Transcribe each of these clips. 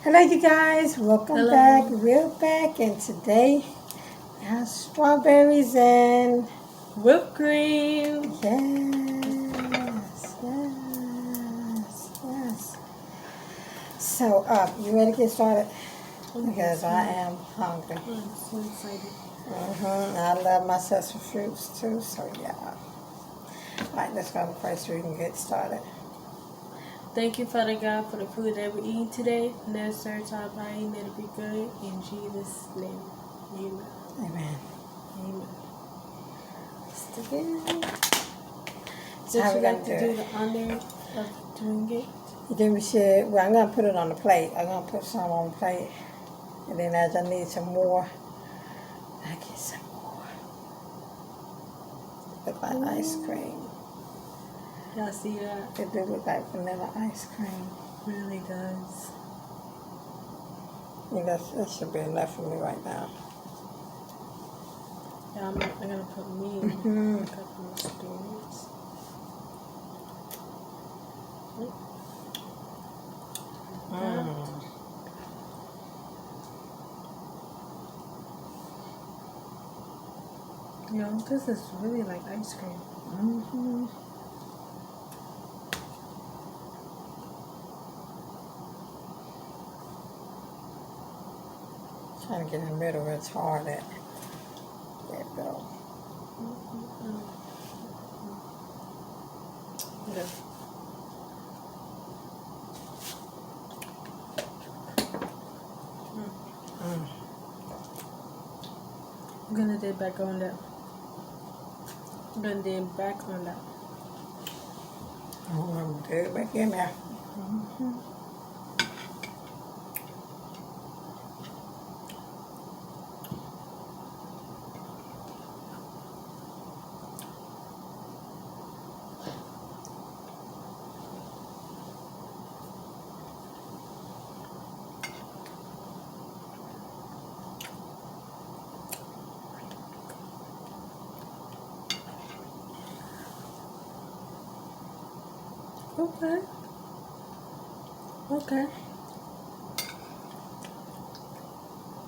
Hello, you guys. Welcome Hello. back. We're back, and today we have strawberries and Whipped cream. yes. So, you ready to get started? Because I am hungry. I'm so excited. I love my sesame fruits too. So yeah. All right, let's go first so we can get started. Thank you, Father God, for the food that we're eating today. Let it serve our body, let it be good. In Jesus' name, amen. Amen. Amen. So how Would we you like gonna to do the honor of doing it? Then we should. Well, I'm gonna put it on the plate. I'm gonna put some on the plate, and then as I need some more, I get some more. Look like ice cream. Y'all see that? It do look like vanilla ice cream. Really does. Yeah, that should be enough for me right now. Yeah, I'm gonna put me in a couple of spoons. You know, this is really like ice cream. Trying to get in the middle where it's hard at. There we go. Yeah. I'm gonna dip back on that. I'm gonna dip back on that. I'm gonna do it back in there. Okay. Okay.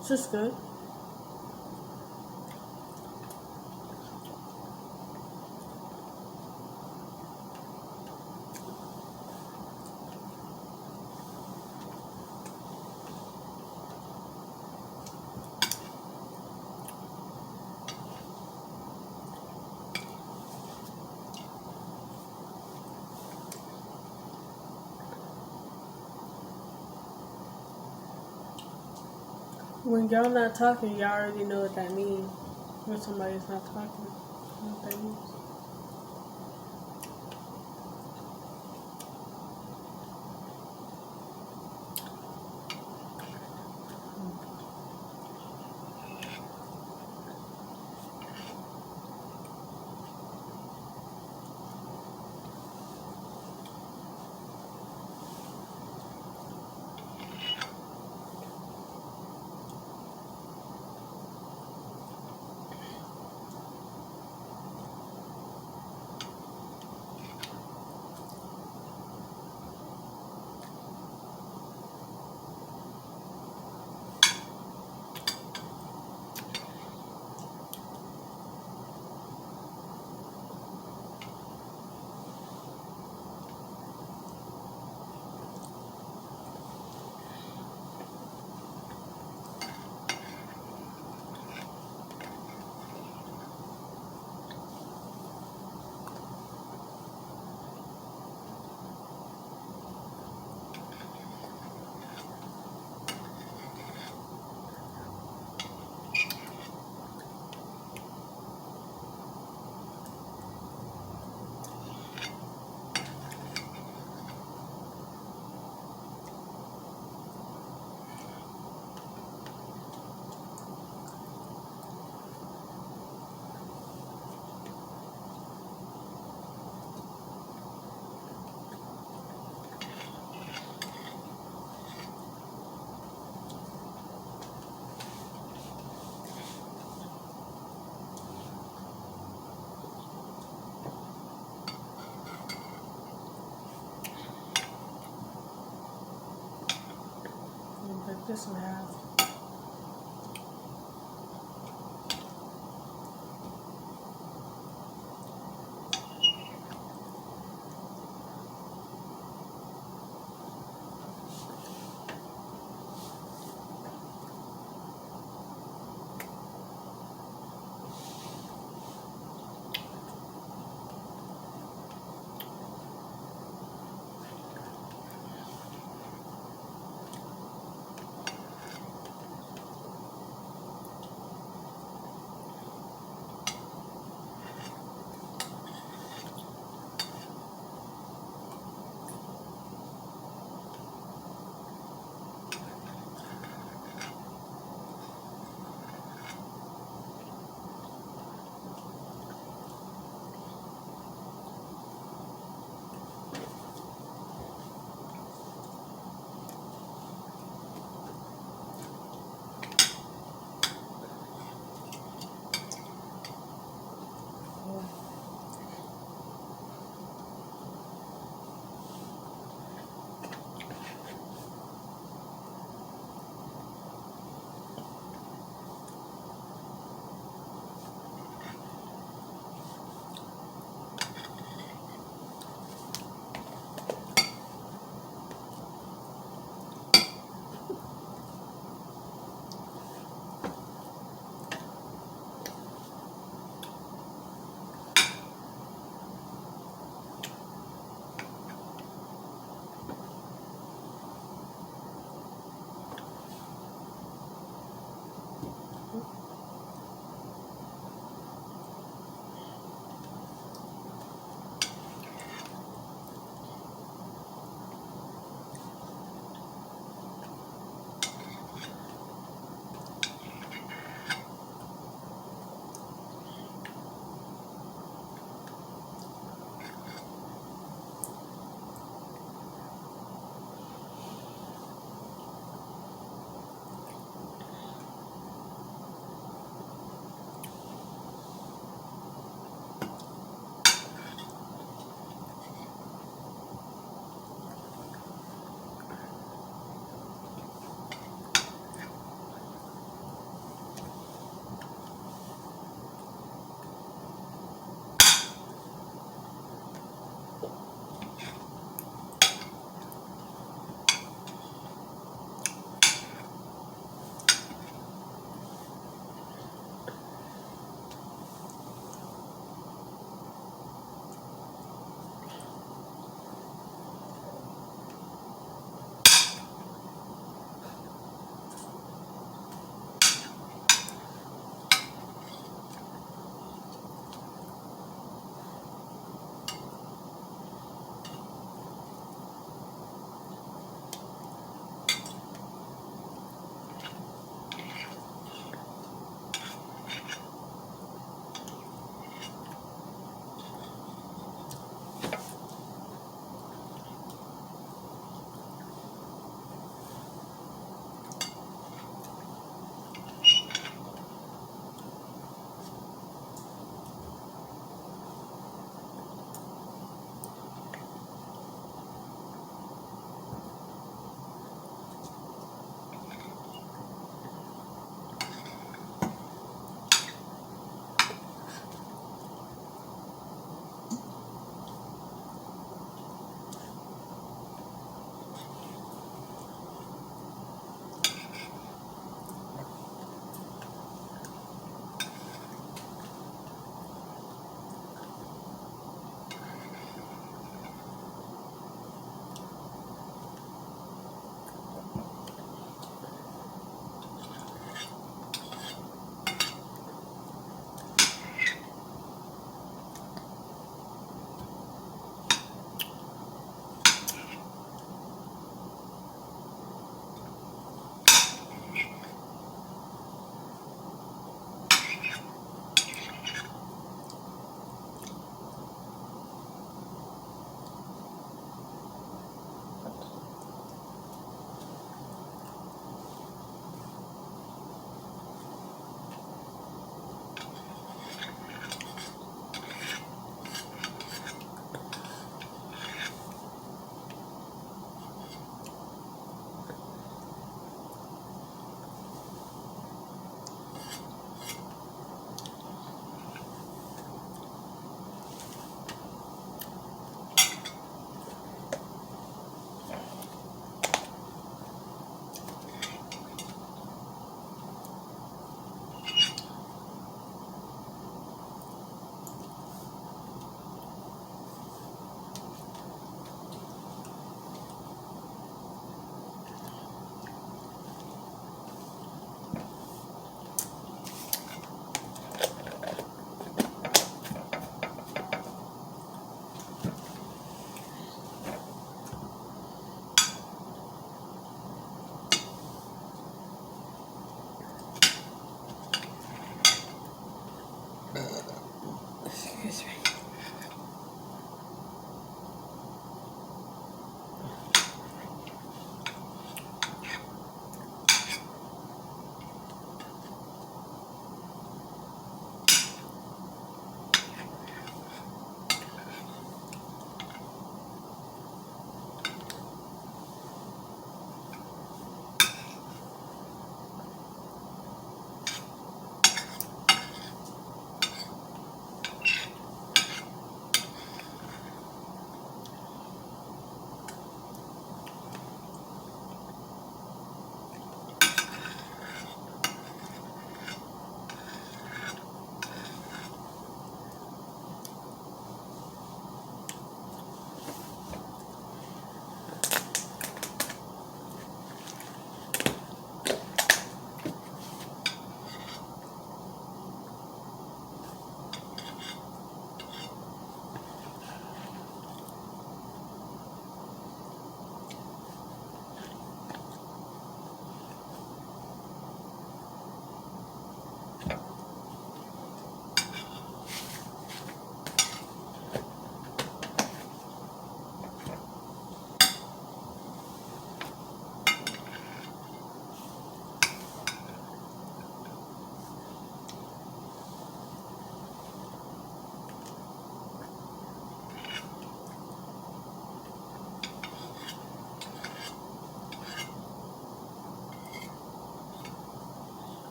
This is good. When y'all not talking, y'all already know what that means. When somebody's not talking, you know what that means. Just some half.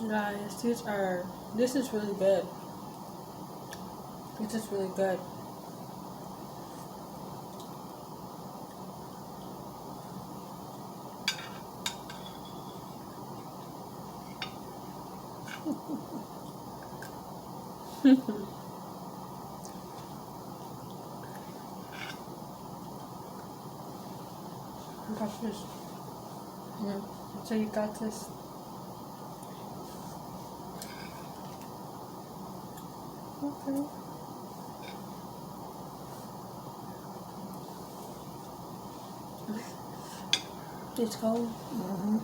Guys, this is really good. It's just really good. Got this. So you got this. Okay. It's cold. Mm-hmm.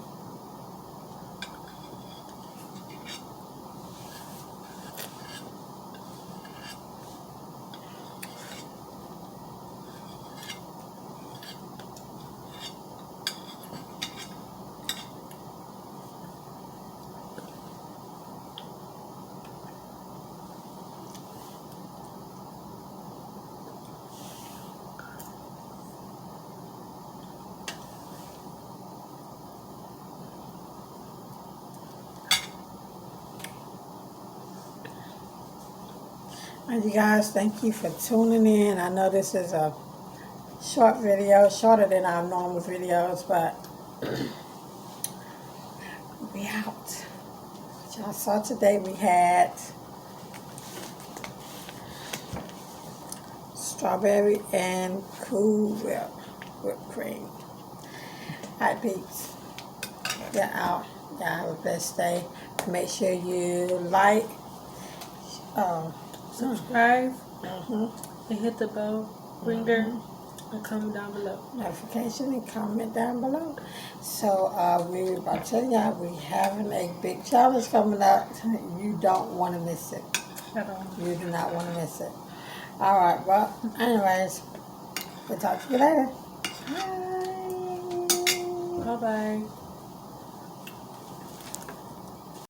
And you guys, thank you for tuning in. I know this is a short video, shorter than our normal videos, but we out. Y'all saw today we had strawberry and Cool whipped cream. Alright, peeps. Get out. Y'all have a blessed day. Make sure you like, Subscribe and hit the bell ringer and comment down below. notification and comment down below. So we're about to tell y'all we having a big challenge coming up. You don't want to miss it. At all. You do not want to miss it. Alright, well, anyways, we'll talk to you later. Bye. Bye bye.